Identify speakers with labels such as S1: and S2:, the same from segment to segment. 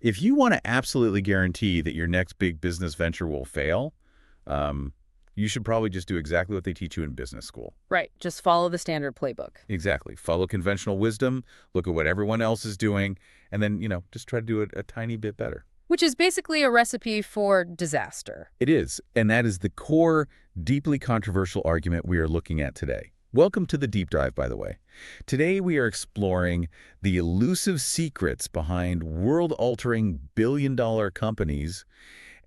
S1: If you want to absolutely guarantee that your next big business venture will fail, you should probably just do exactly what they teach you in business school.
S2: Right. Just follow the standard playbook.
S1: Exactly. Follow conventional wisdom, look at what everyone else is doing, and then, just try to do it a tiny bit better.
S2: Which is basically a recipe for disaster.
S1: It is, and that is the core, deeply controversial argument we are looking at today. Welcome to the Deep Dive, by the way. Today we are exploring the elusive secrets behind world-altering billion-dollar companies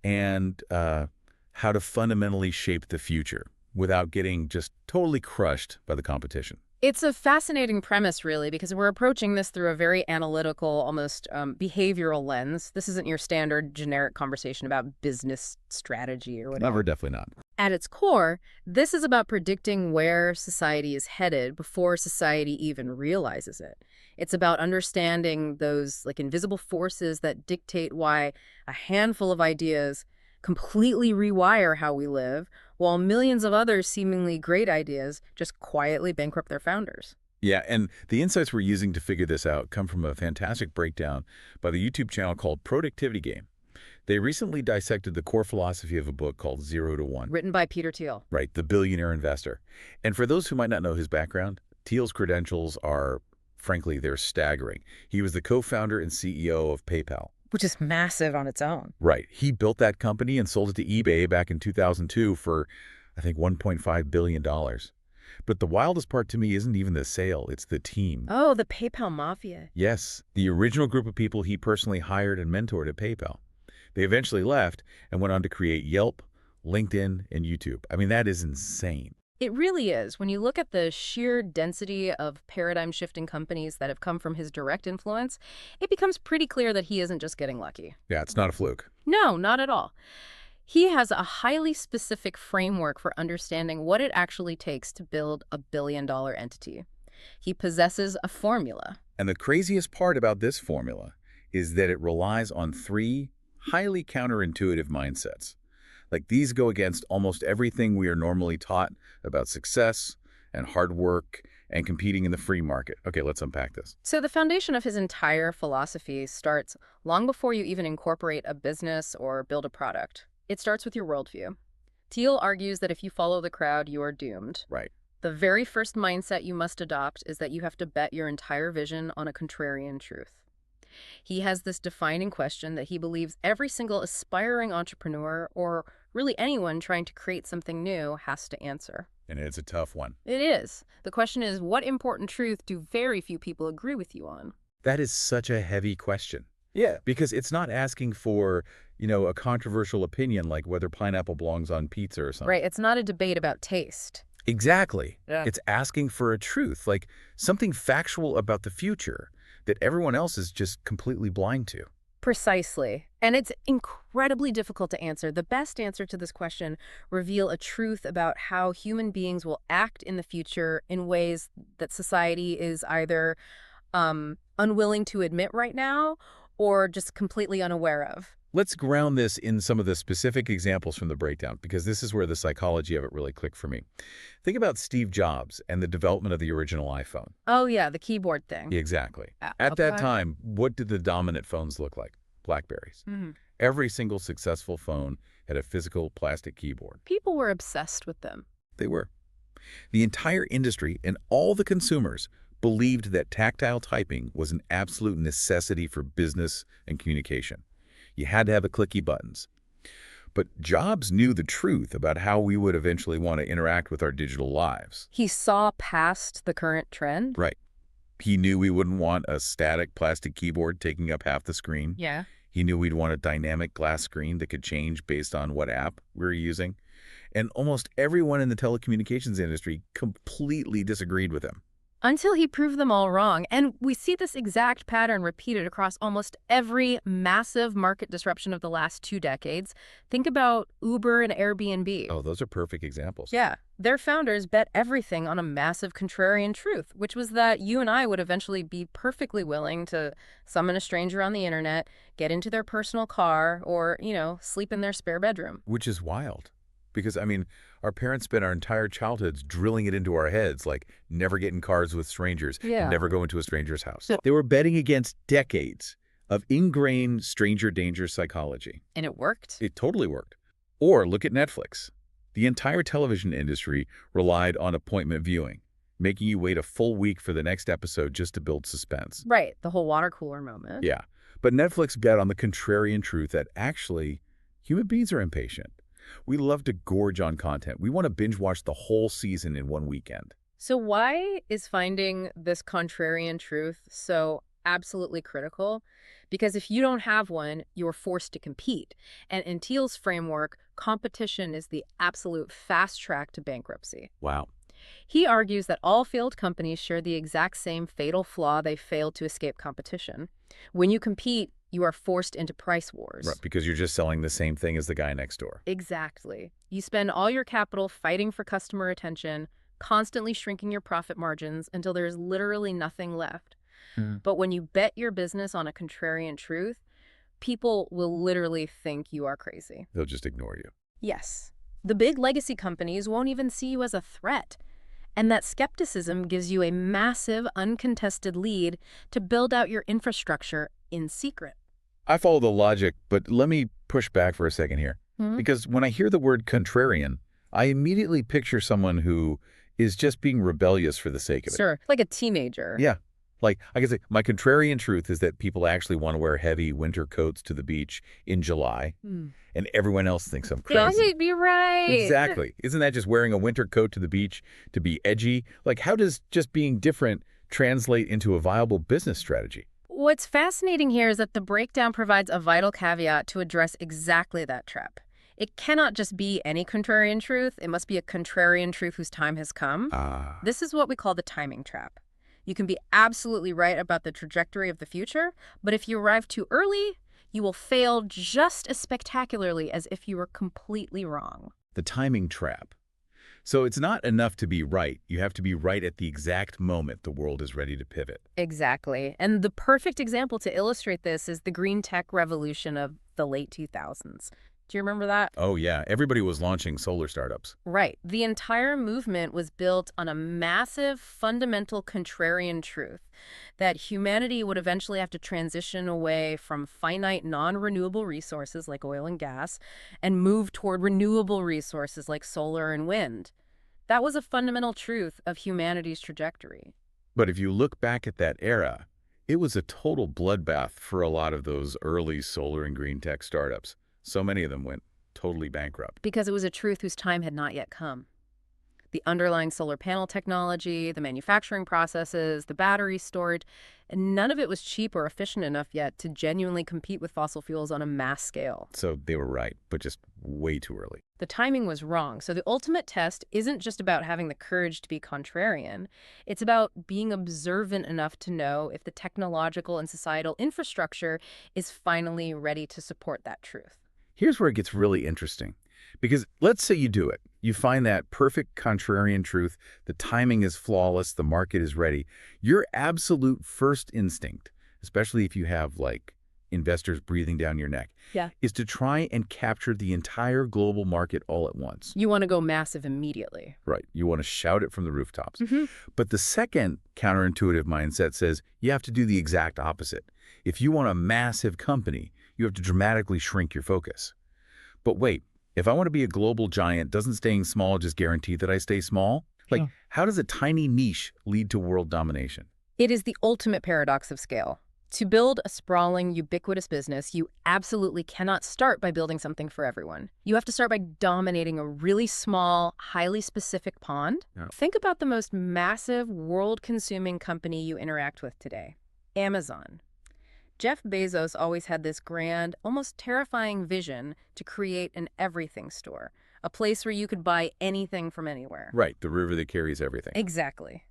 S1: and how to fundamentally shape the future without getting just totally crushed by the competition.
S2: It's a fascinating premise, really, because we're approaching this through a very analytical, almost behavioral lens. This isn't your standard generic conversation about business strategy or whatever.
S1: Never, definitely not.
S2: At its core, this is about predicting where society is headed before society even realizes it. It's about understanding those invisible forces that dictate why a handful of ideas completely rewire how we live, while millions of other seemingly great ideas just quietly bankrupt their founders.
S1: Yeah, and the insights we're using to figure this out come from a fantastic breakdown by the YouTube channel called Productivity Game. They recently dissected the core philosophy of a book called Zero to One.
S2: Written by Peter Thiel.
S1: Right, the billionaire investor. And for those who might not know his background, Thiel's credentials are, frankly, they're staggering. He was the co-founder and CEO of PayPal.
S2: Which is massive on its own.
S1: Right. He built that company and sold it to eBay back in 2002 for, I think, $1.5 billion. But the wildest part to me isn't even the sale, it's the team.
S2: Oh, the PayPal Mafia.
S1: Yes, the original group of people he personally hired and mentored at PayPal. They eventually left and went on to create Yelp, LinkedIn, and YouTube. I mean, that is insane.
S2: It really is. When you look at the sheer density of paradigm-shifting companies that have come from his direct influence, it becomes pretty clear that he isn't just getting lucky.
S1: Yeah, it's not a fluke.
S2: No, not at all. He has a highly specific framework for understanding what it actually takes to build a billion-dollar entity. He possesses a formula.
S1: And the craziest part about this formula is that it relies on three highly counterintuitive mindsets. These go against almost everything we are normally taught about success and hard work and competing in the free market. Okay, let's unpack this.
S2: So the foundation of his entire philosophy starts long before you even incorporate a business or build a product. It starts with your worldview. Thiel argues that if you follow the crowd, you are doomed.
S1: Right.
S2: The very first mindset you must adopt is that you have to bet your entire vision on a contrarian truth. He has this defining question that he believes every single aspiring entrepreneur, or really anyone trying to create something new, has to answer.
S1: And it's a tough one.
S2: It is. The question is, what important truth do very few people agree with you on?
S1: That is such a heavy question.
S2: Yeah.
S1: Because it's not asking for, a controversial opinion like whether pineapple belongs on pizza or something.
S2: Right. It's not a debate about taste.
S1: Exactly.
S2: Yeah.
S1: It's asking for a truth, like something factual about the future that everyone else is just completely blind to.
S2: Precisely. And it's incredibly difficult to answer. The best answer to this question reveal a truth about how human beings will act in the future in ways that society is either unwilling to admit right now or just completely unaware of.
S1: Let's ground this in some of the specific examples from the breakdown, because this is where the psychology of it really clicked for me. Think about Steve Jobs and the development of the original iPhone.
S2: Oh, yeah, the keyboard thing.
S1: Exactly. At that time, what did the dominant phones look like? BlackBerries.
S2: Mm-hmm.
S1: Every single successful phone had a physical plastic keyboard.
S2: People were obsessed with them.
S1: They were. The entire industry and all the consumers believed that tactile typing was an absolute necessity for business and communication. You had to have the clicky buttons. But Jobs knew the truth about how we would eventually want to interact with our digital lives.
S2: He saw past the current trend?
S1: Right. He knew we wouldn't want a static plastic keyboard taking up half the screen.
S2: Yeah.
S1: He knew we'd want a dynamic glass screen that could change based on what app we were using. And almost everyone in the telecommunications industry completely disagreed with him.
S2: Until he proved them all wrong. And we see this exact pattern repeated across almost every massive market disruption of the last 2 decades. Think about Uber and Airbnb.
S1: Oh, those are perfect examples.
S2: Yeah. Their founders bet everything on a massive contrarian truth, which was that you and I would eventually be perfectly willing to summon a stranger on the internet, get into their personal car, or, sleep in their spare bedroom.
S1: Which is wild. Because, our parents spent our entire childhoods drilling it into our heads, like never get in cars with strangers,
S2: Yeah.
S1: never go into a stranger's house. They were betting against decades of ingrained stranger danger psychology.
S2: And it worked.
S1: It totally worked. Or look at Netflix. The entire television industry relied on appointment viewing, making you wait a full week for the next episode just to build suspense.
S2: Right, the whole water cooler moment.
S1: Yeah, but Netflix bet on the contrarian truth that actually human beings are impatient. We love to gorge on content. We want to binge watch the whole season in one weekend.
S2: So why is finding this contrarian truth so absolutely critical? Because if you don't have one, you're forced to compete. And in Thiel's framework, competition is the absolute fast track to bankruptcy.
S1: Wow.
S2: He argues that all failed companies share the exact same fatal flaw: they failed to escape competition. When you compete, you are forced into price wars.
S1: Right, because you're just selling the same thing as the guy next door.
S2: Exactly. You spend all your capital fighting for customer attention, constantly shrinking your profit margins until there's literally nothing left. But when you bet your business on a contrarian truth, people will literally think you are crazy.
S1: They'll just ignore you.
S2: Yes. The big legacy companies won't even see you as a threat. And that skepticism gives you a massive, uncontested lead to build out your infrastructure in secret.
S1: I follow the logic, but let me push back for a second here. Because when I hear the word contrarian, I immediately picture someone who is just being rebellious for the sake of it.
S2: Sure, like a teenager.
S1: Yeah. Like, I can say, my contrarian truth is that people actually want to wear heavy winter coats to the beach in July, and everyone else thinks I'm crazy.
S2: Right, be right.
S1: Exactly. Isn't that just wearing a winter coat to the beach to be edgy? Like, how does just being different translate into a viable business strategy?
S2: What's fascinating here is that the breakdown provides a vital caveat to address exactly that trap. It cannot just be any contrarian truth. It must be a contrarian truth whose time has come. This is what we call the timing trap. You can be absolutely right about the trajectory of the future, but if you arrive too early, you will fail just as spectacularly as if you were completely wrong.
S1: The timing trap. So it's not enough to be right. You have to be right at the exact moment the world is ready to pivot.
S2: Exactly. And the perfect example to illustrate this is the green tech revolution of the late 2000s. Do you remember that?
S1: Oh, yeah. Everybody was launching solar startups.
S2: Right. The entire movement was built on a massive, fundamental contrarian truth that humanity would eventually have to transition away from finite, non-renewable resources like oil and gas and move toward renewable resources like solar and wind. That was a fundamental truth of humanity's trajectory.
S1: But if you look back at that era, it was a total bloodbath for a lot of those early solar and green tech startups. So many of them went totally bankrupt.
S2: Because it was a truth whose time had not yet come. The underlying solar panel technology, the manufacturing processes, the battery storage, and none of it was cheap or efficient enough yet to genuinely compete with fossil fuels on a mass scale.
S1: So they were right, but just way too early.
S2: The timing was wrong. So the ultimate test isn't just about having the courage to be contrarian. It's about being observant enough to know if the technological and societal infrastructure is finally ready to support that truth.
S1: Here's where it gets really interesting. Because let's say you do it. You find that perfect contrarian truth, the timing is flawless, the market is ready. Your absolute first instinct, especially if you have, like, investors breathing down your neck, is to try and capture the entire global market all at once.
S2: You want to go massive immediately.
S1: Right. You want to shout it from the rooftops. But the second counterintuitive mindset says you have to do the exact opposite. If you want a massive company, you have to dramatically shrink your focus. But wait, if I want to be a global giant, doesn't staying small just guarantee that I stay small? Like, how does a tiny niche lead to world domination?
S2: It is the ultimate paradox of scale. To build a sprawling, ubiquitous business, you absolutely cannot start by building something for everyone. You have to start by dominating a really small, highly specific pond. Think about the most massive, world-consuming company you interact with today, Amazon. Jeff Bezos always had this grand, almost terrifying vision to create an everything store, a place where you could buy anything from anywhere.
S1: Right, the river that carries everything.
S2: Exactly.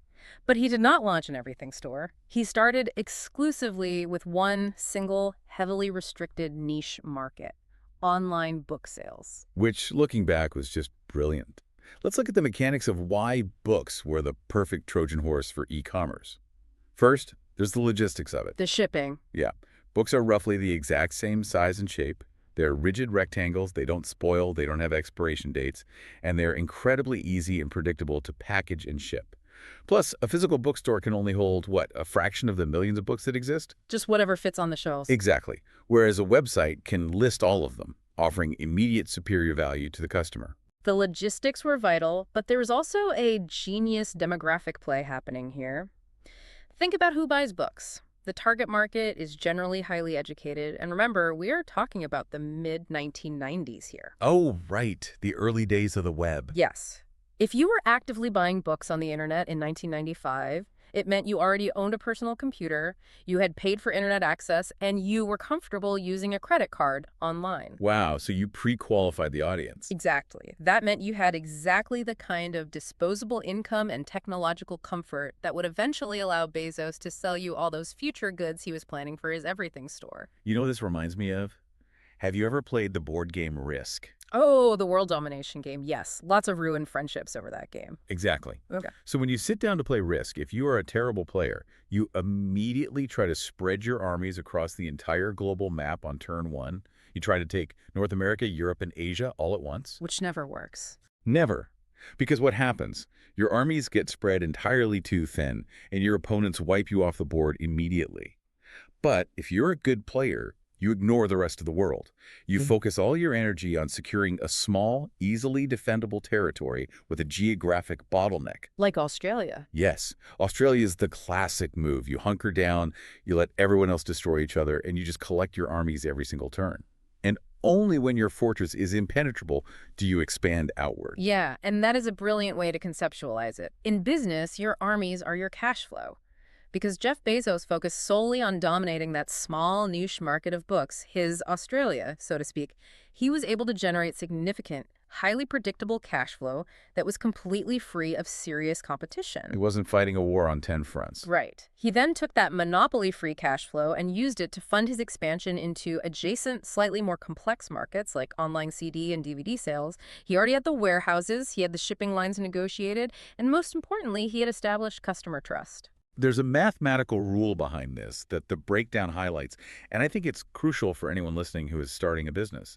S2: But he did not launch an everything store. He started exclusively with one single, heavily restricted niche market: online book sales.
S1: Which, looking back, was just brilliant. Let's look at the mechanics of why books were the perfect Trojan horse for e-commerce. First, there's the logistics of it.
S2: The shipping.
S1: Yeah. Books are roughly the exact same size and shape. They're rigid rectangles, they don't spoil, they don't have expiration dates, and they're incredibly easy and predictable to package and ship. Plus, a physical bookstore can only hold, what, a fraction of the millions of books that exist?
S2: Just whatever fits on the shelves.
S1: Exactly. Whereas a website can list all of them, offering immediate superior value to the customer.
S2: The logistics were vital, but there was also a genius demographic play happening here. Think about who buys books. The target market is generally highly educated, and remember, we are talking about the mid-1990s here.
S1: Oh, right. The early days of the web.
S2: Yes. If you were actively buying books on the internet in 1995, it meant you already owned a personal computer, you had paid for internet access, and you were comfortable using a credit card online.
S1: Wow, so you pre-qualified the audience.
S2: Exactly. That meant you had exactly the kind of disposable income and technological comfort that would eventually allow Bezos to sell you all those future goods he was planning for his everything store.
S1: You know what this reminds me of? Have you ever played the board game Risk?
S2: Oh, the world domination game. Yes. Lots of ruined friendships over that game.
S1: Exactly.
S2: Okay.
S1: So when you sit down to play Risk, if you are a terrible player, you immediately try to spread your armies across the entire global map on turn one. You try to take North America, Europe, and Asia all at once.
S2: Which never works.
S1: Never. Because what happens? Your armies get spread entirely too thin, and your opponents wipe you off the board immediately. But if you're a good player, you ignore the rest of the world. You focus all your energy on securing a small, easily defendable territory with a geographic bottleneck.
S2: Like Australia.
S1: Yes, Australia is the classic move. You hunker down, you let everyone else destroy each other, and you just collect your armies every single turn. And only when your fortress is impenetrable do you expand outward.
S2: Yeah, and that is a brilliant way to conceptualize it. In business, your armies are your cash flow. Because Jeff Bezos focused solely on dominating that small niche market of books, his Australia, so to speak, he was able to generate significant, highly predictable cash flow that was completely free of serious competition.
S1: He wasn't fighting a war on 10 fronts.
S2: Right. He then took that monopoly-free cash flow and used it to fund his expansion into adjacent, slightly more complex markets like online CD and DVD sales. He already had the warehouses, he had the shipping lines negotiated, and most importantly, he had established customer trust.
S1: There's a mathematical rule behind this that the breakdown highlights, and I think it's crucial for anyone listening who is starting a business.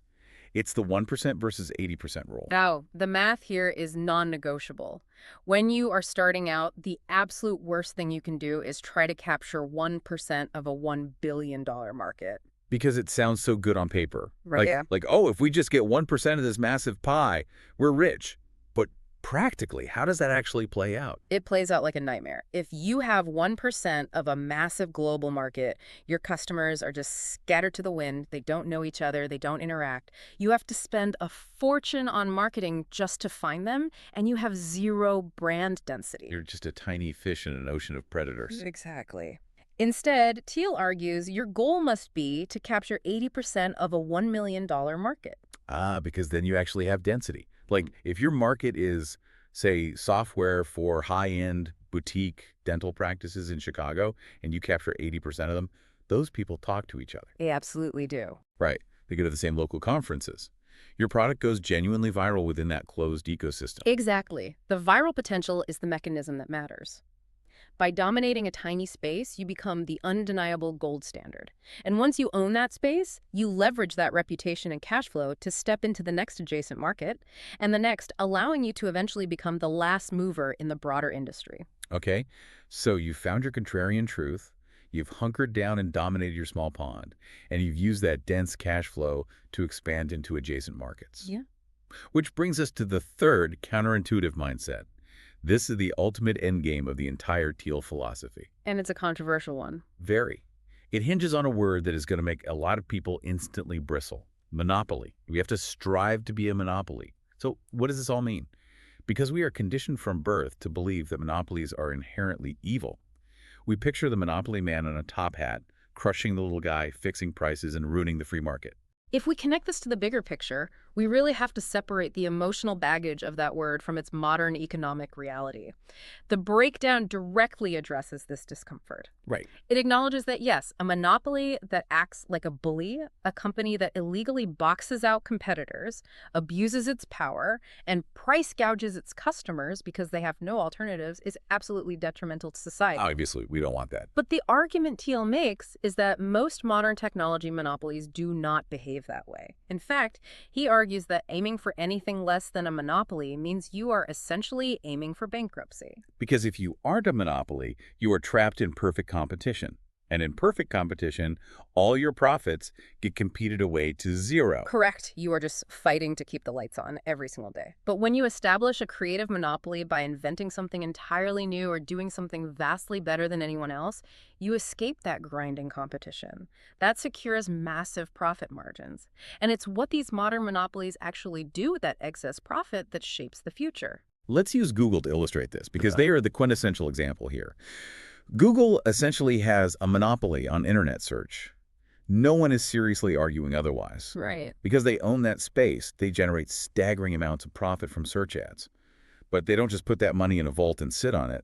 S1: It's the 1% versus 80% rule.
S2: Now, the math here is non-negotiable. When you are starting out, the absolute worst thing you can do is try to capture 1% of a $1 billion market.
S1: Because it sounds so good on paper.
S2: Right.
S1: Like, oh, if we just get 1% of this massive pie, we're rich. But practically, how does that actually play out?
S2: It plays out like a nightmare. If you have 1% of a massive global market, your customers are just scattered to the wind. They don't know each other. They don't interact. You have to spend a fortune on marketing just to find them, and you have zero brand density.
S1: You're just a tiny fish in an ocean of predators.
S2: Exactly. Instead, Thiel argues your goal must be to capture 80% of a $1 million market.
S1: Because then you actually have density. Like, if your market is, say, software for high-end boutique dental practices in Chicago, and you capture 80% of them, those people talk to each other.
S2: They absolutely do.
S1: Right. They go to the same local conferences. Your product goes genuinely viral within that closed ecosystem.
S2: Exactly. The viral potential is the mechanism that matters. By dominating a tiny space, you become the undeniable gold standard. And once you own that space, you leverage that reputation and cash flow to step into the next adjacent market, and the next, allowing you to eventually become the last mover in the broader industry.
S1: Okay, so you've found your contrarian truth, you've hunkered down and dominated your small pond, and you've used that dense cash flow to expand into adjacent markets.
S2: Yeah.
S1: Which brings us to the third counterintuitive mindset. This is the ultimate endgame of the entire Thiel philosophy.
S2: And it's a controversial one.
S1: Very. It hinges on a word that is going to make a lot of people instantly bristle. Monopoly. We have to strive to be a monopoly. So what does this all mean? Because we are conditioned from birth to believe that monopolies are inherently evil. We picture the monopoly man in a top hat, crushing the little guy, fixing prices, and ruining the free market.
S2: If we connect this to the bigger picture, we really have to separate the emotional baggage of that word from its modern economic reality. The breakdown directly addresses this discomfort.
S1: Right.
S2: It acknowledges that, yes, a monopoly that acts like a bully, a company that illegally boxes out competitors, abuses its power, and price gouges its customers because they have no alternatives is absolutely detrimental to society.
S1: Obviously, we don't want that.
S2: But the argument Thiel makes is that most modern technology monopolies do not behave behave that way. In fact, he argues that aiming for anything less than a monopoly means you are essentially aiming for bankruptcy.
S1: Because if you aren't a monopoly, you are trapped in perfect competition. And in perfect competition, all your profits get competed away to zero.
S2: Correct. You are just fighting to keep the lights on every single day. But when you establish a creative monopoly by inventing something entirely new or doing something vastly better than anyone else, you escape that grinding competition. That secures massive profit margins. And it's what these modern monopolies actually do with that excess profit that shapes the future.
S1: Let's use Google to illustrate this, because they are the quintessential example here. Google essentially has a monopoly on internet search. No one is seriously arguing otherwise.
S2: Right.
S1: Because they own that space, they generate staggering amounts of profit from search ads. But they don't just put that money in a vault and sit on it.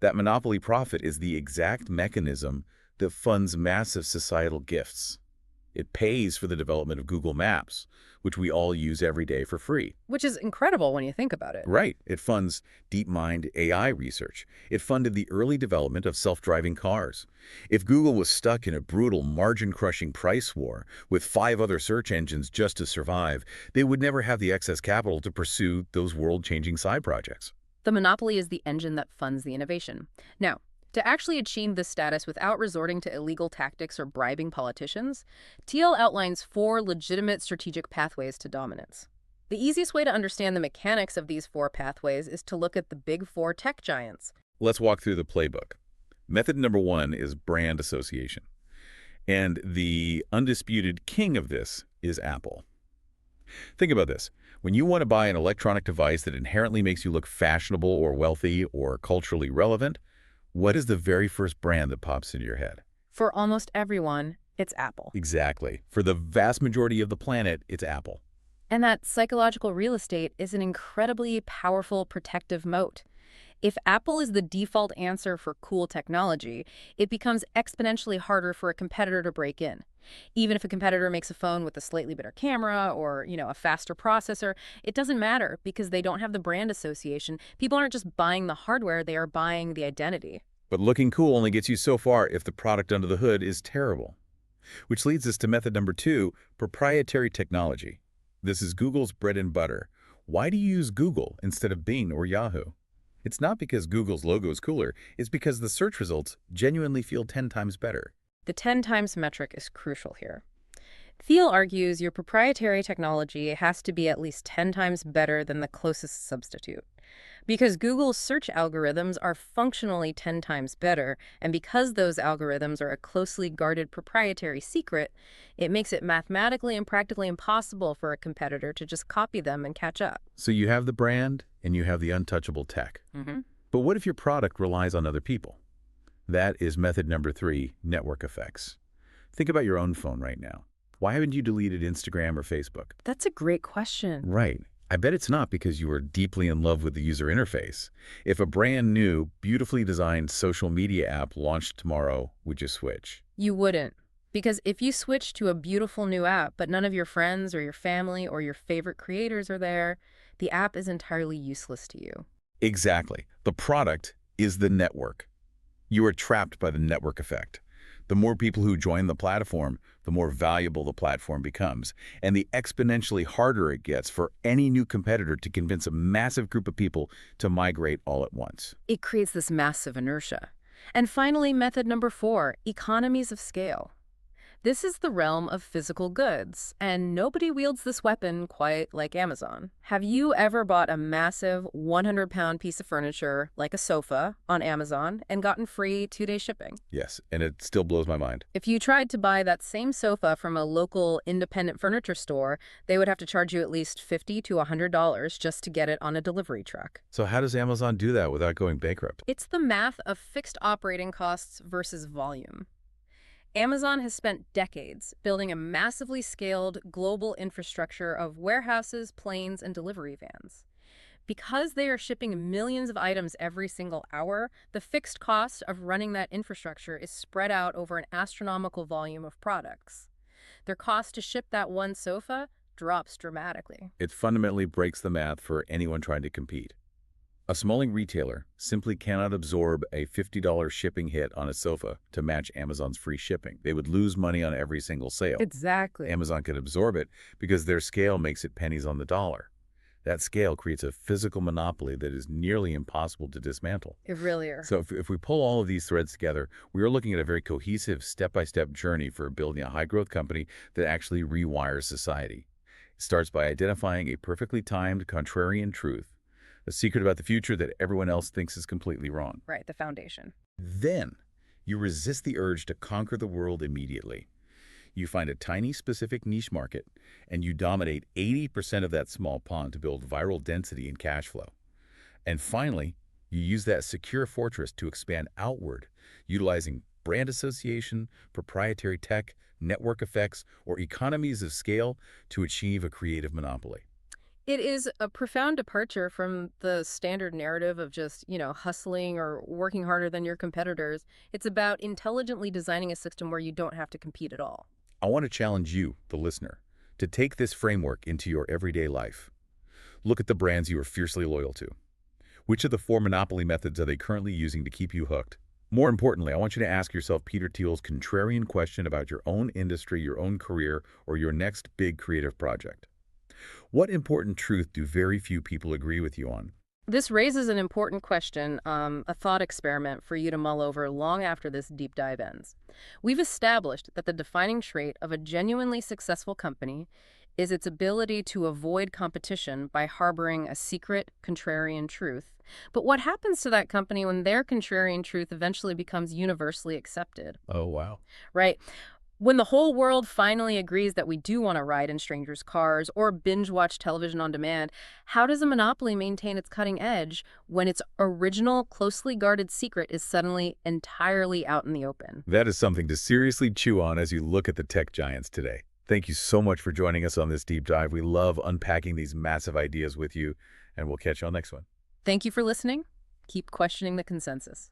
S1: That monopoly profit is the exact mechanism that funds massive societal gifts. It pays for the development of Google Maps, which we all use every day for free.
S2: Which is incredible when you think about it.
S1: Right. It funds DeepMind AI research. It funded the early development of self-driving cars. If Google was stuck in a brutal margin-crushing price war with 5 other search engines just to survive, they would never have the excess capital to pursue those world-changing side projects.
S2: The monopoly is the engine that funds the innovation. Now, to actually achieve this status without resorting to illegal tactics or bribing politicians, Thiel outlines 4 legitimate strategic pathways to dominance. The easiest way to understand the mechanics of these 4 pathways is to look at the big 4 tech giants.
S1: Let's walk through the playbook. Method number 1 is brand association. And the undisputed king of this is Apple. Think about this. When you want to buy an electronic device that inherently makes you look fashionable or wealthy or culturally relevant, what is the very first brand that pops into your head?
S2: For almost everyone, it's Apple.
S1: Exactly. For the vast majority of the planet, it's Apple.
S2: And that psychological real estate is an incredibly powerful protective moat. If Apple is the default answer for cool technology, it becomes exponentially harder for a competitor to break in. Even if a competitor makes a phone with a slightly better camera or, a faster processor, it doesn't matter because they don't have the brand association. People aren't just buying the hardware, they are buying the identity.
S1: But looking cool only gets you so far if the product under the hood is terrible. Which leads us to method number 2, proprietary technology. This is Google's bread and butter. Why do you use Google instead of Bing or Yahoo? It's not because Google's logo is cooler, it's because the search results genuinely feel 10 times better.
S2: The 10 times metric is crucial here. Thiel argues your proprietary technology has to be at least 10 times better than the closest substitute. Because Google's search algorithms are functionally 10 times better, and because those algorithms are a closely guarded proprietary secret, it makes it mathematically and practically impossible for a competitor to just copy them and catch up.
S1: So you have the brand and you have the untouchable tech. But what if your product relies on other people? That is method number 3, network effects. Think about your own phone right now. Why haven't you deleted Instagram or Facebook?
S2: That's a great question.
S1: Right. I bet it's not because you are deeply in love with the user interface. If a brand new, beautifully designed social media app launched tomorrow, would you switch?
S2: You wouldn't. Because if you switch to a beautiful new app, but none of your friends or your family or your favorite creators are there, the app is entirely useless to you.
S1: Exactly. The product is the network. You are trapped by the network effect. The more people who join the platform, the more valuable the platform becomes, and the exponentially harder it gets for any new competitor to convince a massive group of people to migrate all at once.
S2: It creates this massive inertia. And finally, method number 4, economies of scale. This is the realm of physical goods, and nobody wields this weapon quite like Amazon. Have you ever bought a massive 100-pound piece of furniture, like a sofa, on Amazon and gotten free 2-day shipping?
S1: Yes, and it still blows my mind.
S2: If you tried to buy that same sofa from a local independent furniture store, they would have to charge you at least $50 to $100 just to get it on a delivery truck.
S1: So how does Amazon do that without going bankrupt?
S2: It's the math of fixed operating costs versus volume. Amazon has spent decades building a massively scaled global infrastructure of warehouses, planes, and delivery vans. Because they are shipping millions of items every single hour, the fixed cost of running that infrastructure is spread out over an astronomical volume of products. Their cost to ship that one sofa drops dramatically.
S1: It fundamentally breaks the math for anyone trying to compete. A smalling retailer simply cannot absorb a $50 shipping hit on a sofa to match Amazon's free shipping. They would lose money on every single sale.
S2: Exactly.
S1: Amazon could absorb it because their scale makes it pennies on the dollar. That scale creates a physical monopoly that is nearly impossible to dismantle.
S2: It really are.
S1: So if we pull all of these threads together, we are looking at a very cohesive step-by-step journey for building a high-growth company that actually rewires society. It starts by identifying a perfectly timed contrarian truth, a secret about the future that everyone else thinks is completely wrong.
S2: Right, the foundation.
S1: Then, you resist the urge to conquer the world immediately. You find a tiny specific niche market, and you dominate 80% of that small pond to build viral density and cash flow. And finally, you use that secure fortress to expand outward, utilizing brand association, proprietary tech, network effects, or economies of scale to achieve a creative monopoly.
S2: It is a profound departure from the standard narrative of just, hustling or working harder than your competitors. It's about intelligently designing a system where you don't have to compete at all.
S1: I want to challenge you, the listener, to take this framework into your everyday life. Look at the brands you are fiercely loyal to. Which of the 4 monopoly methods are they currently using to keep you hooked? More importantly, I want you to ask yourself Peter Thiel's contrarian question about your own industry, your own career, or your next big creative project. What important truth do very few people agree with you on?
S2: This raises an important question, a thought experiment for you to mull over long after this deep dive ends. We've established that the defining trait of a genuinely successful company is its ability to avoid competition by harboring a secret, contrarian truth. But what happens to that company when their contrarian truth eventually becomes universally accepted?
S1: Oh, wow.
S2: Right? When the whole world finally agrees that we do want to ride in strangers' cars or binge watch television on demand, how does a monopoly maintain its cutting edge when its original, closely guarded secret is suddenly entirely out in the open?
S1: That is something to seriously chew on as you look at the tech giants today. Thank you so much for joining us on this deep dive. We love unpacking these massive ideas with you, and we'll catch you on the next one.
S2: Thank you for listening. Keep questioning the consensus.